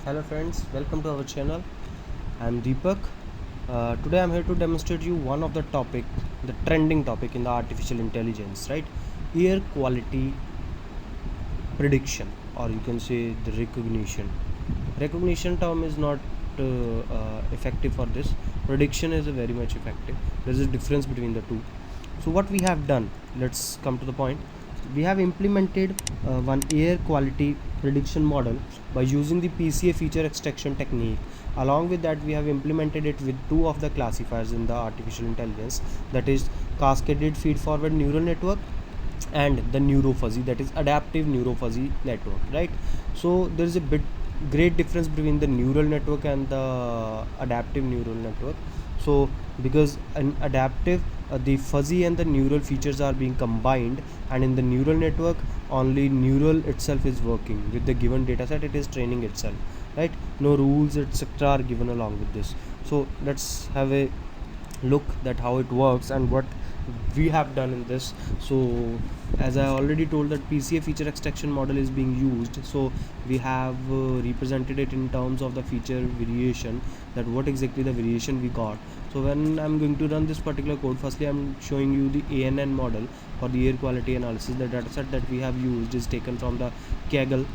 Hello friends, welcome to our channel. I'm Deepak. Today I'm here to demonstrate you one of the trending topic in the artificial intelligence, right? Air quality prediction, or you can say the recognition. Recognition term is not effective for this. Prediction is very much effective. There's a difference between the two. So what we have done, let's come to the point. We have implemented one air quality prediction model by using the PCA feature extraction technique. Along with that, we have implemented it with two of the classifiers in the artificial intelligence, that is cascaded feed forward neural network and the neurofuzzy, that is adaptive neurofuzzy network, right? So there is a great difference between the neural network and the adaptive neural network. So because an adaptive, the fuzzy and the neural features are being combined, and in the neural network only neural itself is working with the given data set, it is training itself, right? No rules etc are given along with this. So let's have a look that how it works and what we have done in this. So as I already told, that PCA feature extraction model is being used, so we have represented it in terms of the feature variation, that what exactly the variation we got. So when I'm going to run this particular code, firstly I'm showing you the ANN model for the air quality analysis. The dataset that we have used is taken from the Kaggle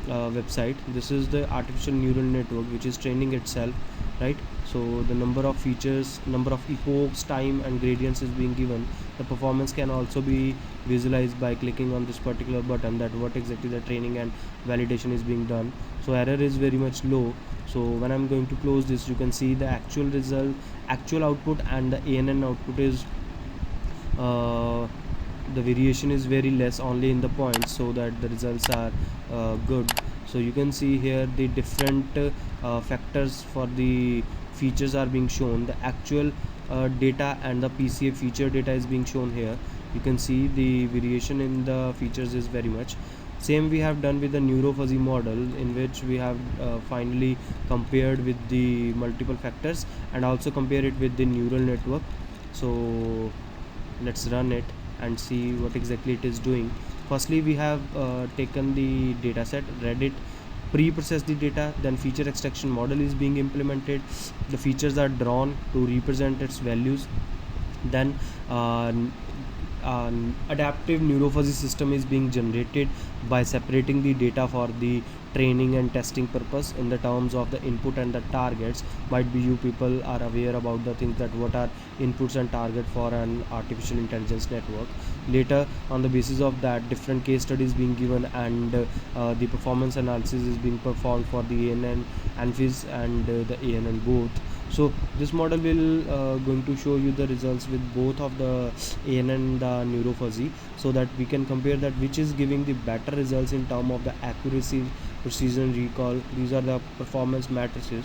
website. This is the artificial neural network which is training itself, right? So the number of features, number of epochs, time and gradients is being given. The performance can also be visualized by clicking on this particular button, that what exactly the training and validation is being done. So error is very much low. So when I'm going to close this, you can see the actual result, actual output, and the ANN output is the variation is very less, only in the points, so that the results are good. So you can see here the different factors for the features are being shown. The actual data and the PCA feature data is being shown here. You can see the variation in the features is very much same we have done with the neurofuzzy model, in which we have finally compared with the multiple factors and also compare it with the neural network. So let's run it and see what exactly it is doing. Firstly, we have taken the data set, read it, pre-process the data, then feature extraction model is being implemented. The features are drawn to represent its values. Then adaptive neurofuzzy system is being generated by separating the data for the training and testing purpose in the terms of the input and the targets. Might be you people are aware about the things, that what are inputs and target for an artificial intelligence network. Later, on the basis of that, different case studies being given, and the performance analysis is being performed for the ANN, ANFIS and the ANN both. So this model will going to show you the results with both of the ANN and the neurofuzzy, so that we can compare that which is giving the better results in terms of the accuracy, precision, recall. These are the performance matrices.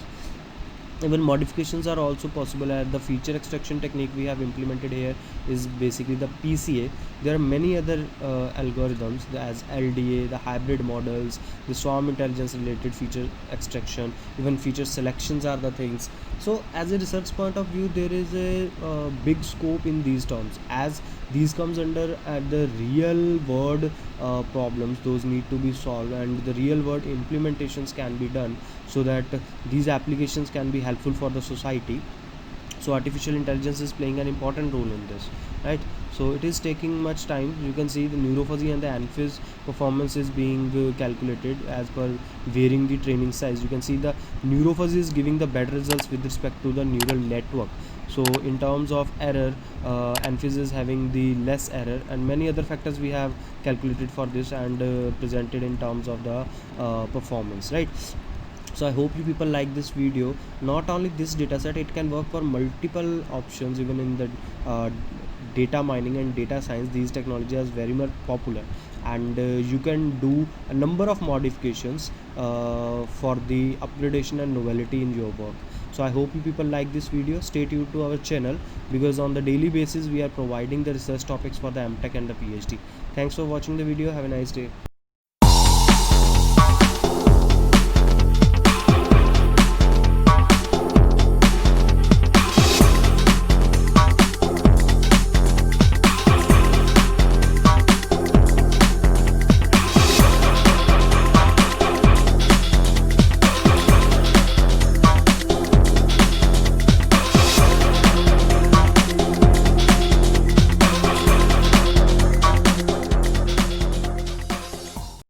Even modifications are also possible, as the feature extraction technique we have implemented here is basically the PCA. There are many other algorithms, as LDA, the hybrid models, the swarm intelligence related feature extraction, even feature selections are the things. So as a research point of view, there is a big scope in these terms, as these comes under at the real world problems, those need to be solved, and the real world implementations can be done, so that these applications can be helpful for the society. So artificial intelligence is playing an important role in this, right? So it is taking much time. You can see the neurofuzzy and the ANFIS performance is being calculated as per varying the training size. You can see the neurofuzzy is giving the better results with respect to the neural network. So in terms of error, ANFIS is having the less error, and many other factors we have calculated for this and presented in terms of the performance, right? So I hope you people like this video. Not only this dataset, it can work for multiple options, even in the data mining and data science. These technologies are very much popular, and you can do a number of modifications for the upgradation and novelty in your work. So I hope you people like this video. Stay tuned to our channel, because on the daily basis we are providing the research topics for the MTech and the PhD. Thanks for watching the video. Have a nice day.